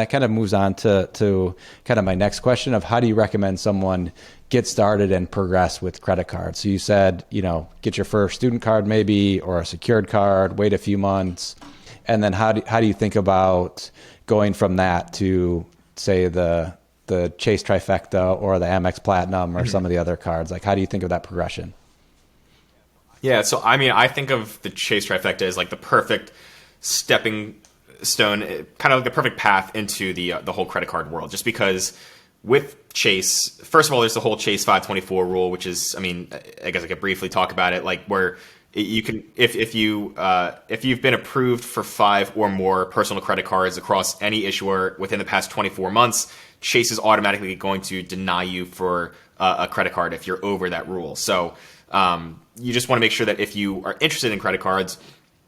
That kind of moves on to kind of my next question of how do you recommend someone get started and progress with credit cards? So you said, get your first student card maybe, or a secured card, wait a few months. And then how do you think about going from that to, say, the Chase Trifecta or the Amex Platinum or some of the other cards? Like, how do you think of that progression? Yeah, so I mean, I think of the Chase Trifecta as like the perfect stepping stone, kind of like the perfect path into the whole credit card world. Just because with Chase, first of all, there's the whole Chase 524 rule, which is, I mean, I guess I could briefly talk about it, like where you can, if you've been approved for 5 or more personal credit cards across any issuer within the past 24 months, Chase is automatically going to deny you for a credit card if you're over that rule. So you just want to make sure that if you are interested in credit cards,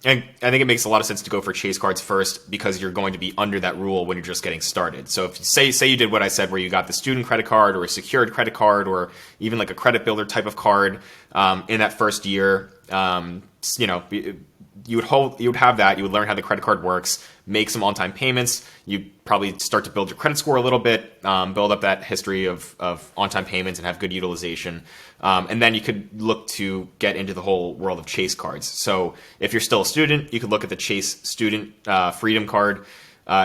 and I think it makes a lot of sense to go for Chase cards first because you're going to be under that rule when you're just getting started. So if you say you did what I said, where you got the student credit card or a secured credit card or even like a credit builder type of card in that first year, you would have that. You would learn how the credit card works, make some on-time payments. You probably start to build your credit score a little bit, build up that history of on-time payments and have good utilization. And then you could look to get into the whole world of Chase cards. So if you're still a student, you could look at the Chase Student Freedom Card.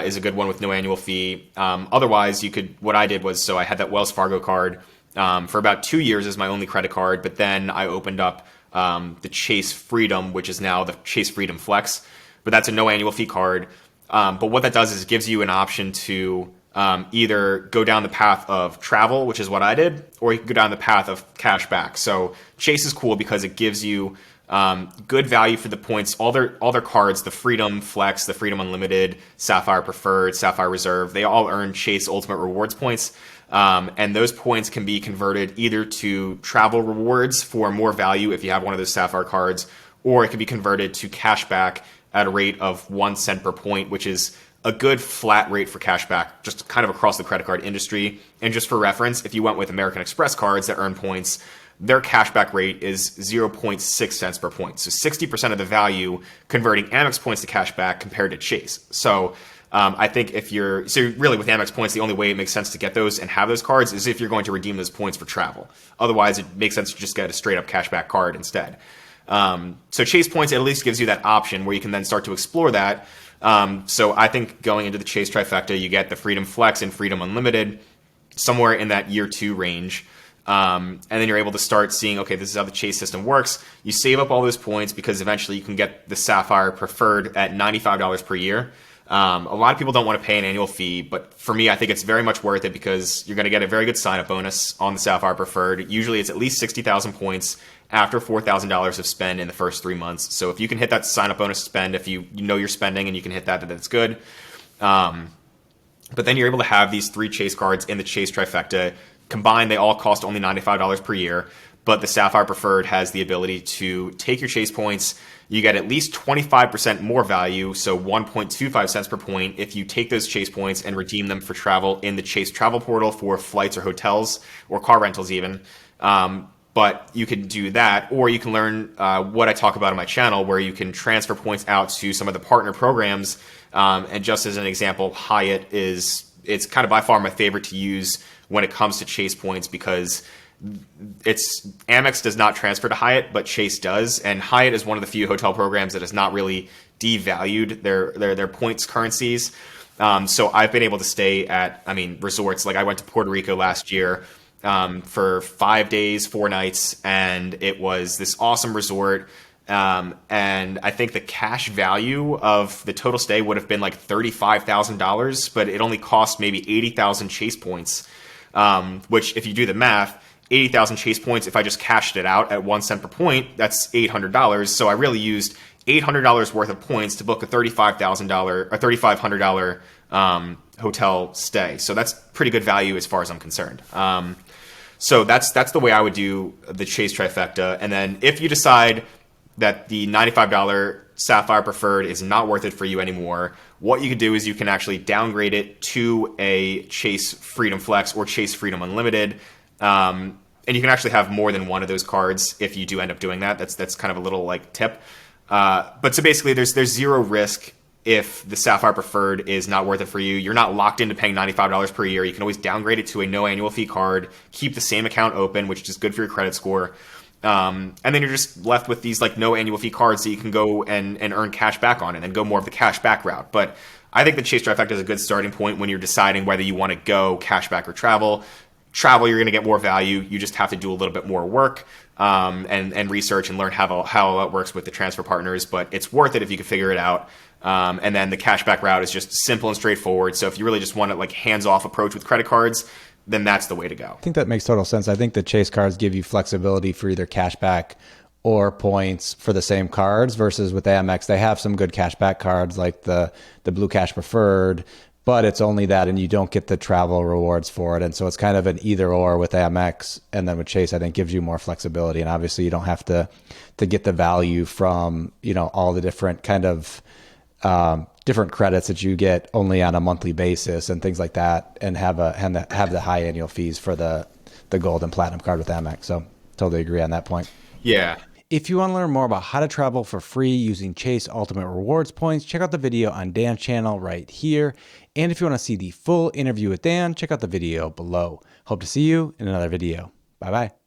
Is a good one with no annual fee. Otherwise, what I did was, so I had that Wells Fargo card for about 2 years as my only credit card, but then I opened up the Chase Freedom, which is now the Chase Freedom Flex, but that's a no annual fee card. But what that does is it gives you an option to either go down the path of travel, which is what I did, or you can go down the path of cash back. So Chase is cool because it gives you good value for the points. All their cards, the Freedom Flex, the Freedom Unlimited, Sapphire Preferred, Sapphire Reserve, they all earn Chase Ultimate Rewards points. And those points can be converted either to travel rewards for more value if you have one of those Sapphire cards, or it can be converted to cash back at a rate of 1 cent per point, which is a good flat rate for cash back, just kind of across the credit card industry. And just for reference, if you went with American Express cards that earn points, their cashback rate is 0.6 cents per point. So 60% of the value converting Amex points to cashback compared to Chase. So I think so really with Amex points, the only way it makes sense to get those and have those cards is if you're going to redeem those points for travel. Otherwise, it makes sense to just get a straight up cashback card instead. So Chase points at least gives you that option where you can then start to explore that. So I think going into the Chase Trifecta, you get the Freedom Flex and Freedom Unlimited somewhere in that year 2 range. And then you're able to start seeing, okay, this is how the Chase system works. You save up all those points because eventually you can get the Sapphire Preferred at $95 per year. A lot of people don't want to pay an annual fee, but for me, I think it's very much worth it because you're going to get a very good sign-up bonus on the Sapphire Preferred. Usually it's at least 60,000 points after $4,000 of spend in the first 3 months. So if you can hit that sign-up bonus spend, if you know you're spending and you can hit that, that's good. But then you're able to have these 3 Chase cards in the Chase Trifecta. Combined, they all cost only $95 per year, but the Sapphire Preferred has the ability to take your Chase points. You get at least 25% more value, so 1.25 cents per point, if you take those Chase points and redeem them for travel in the Chase Travel Portal for flights or hotels or car rentals even. But you can do that, or you can learn what I talk about on my channel, where you can transfer points out to some of the partner programs. And just as an example, Hyatt it's kind of by far my favorite to use when it comes to Chase points because Amex does not transfer to Hyatt, but Chase does, and Hyatt is one of the few hotel programs that has not really devalued their points currencies. So I've been able to stay at, resorts. Like I went to Puerto Rico last year for 5 days, 4 nights, and it was this awesome resort. And I think the cash value of the total stay would have been like $35,000, but it only cost maybe 80,000 Chase points, which if you do the math, 80,000 Chase points, if I just cashed it out at 1 cent per point, that's $800. So I really used $800 worth of points to book a $35,000 or $3,500 hotel stay. So that's pretty good value as far as I'm concerned. So that's the way I would do the Chase Trifecta. And then if you decide that the $95 Sapphire Preferred is not worth it for you anymore, what you could do is you can actually downgrade it to a Chase Freedom Flex or Chase Freedom Unlimited. And you can actually have more than one of those cards if you do end up doing that. That's kind of a little like tip. But so basically there's zero risk if the Sapphire Preferred is not worth it for you, you're not locked into paying $95 per year. You can always downgrade it to a no annual fee card, keep the same account open, which is good for your credit score. And then you're just left with these like no annual fee cards that you can go and earn cash back on, and then go more of the cash back route. But I think the Chase Trifecta is a good starting point when you're deciding whether you want to go cash back or travel. Travel, you're going to get more value. You just have to do a little bit more work and research and learn how it works with the transfer partners. But it's worth it if you can figure it out. And then the cashback route is just simple and straightforward. So if you really just want a like hands-off approach with credit cards, then that's the way to go. I think that makes total sense. I think the Chase cards give you flexibility for either cashback or points for the same cards, versus with Amex, they have some good cashback cards like the Blue Cash Preferred, but it's only that, and you don't get the travel rewards for it. And so it's kind of an either or with Amex. And then with Chase, I think gives you more flexibility. And obviously you don't have to get the value from, all the different kind of different credits that you get only on a monthly basis and things like that, and have the high annual fees for the gold and platinum card with Amex. So totally agree on that point. Yeah. If you want to learn more about how to travel for free using Chase Ultimate Rewards points, check out the video on Dan's channel right here. And if you want to see the full interview with Dan, check out the video below. Hope to see you in another video. Bye-bye.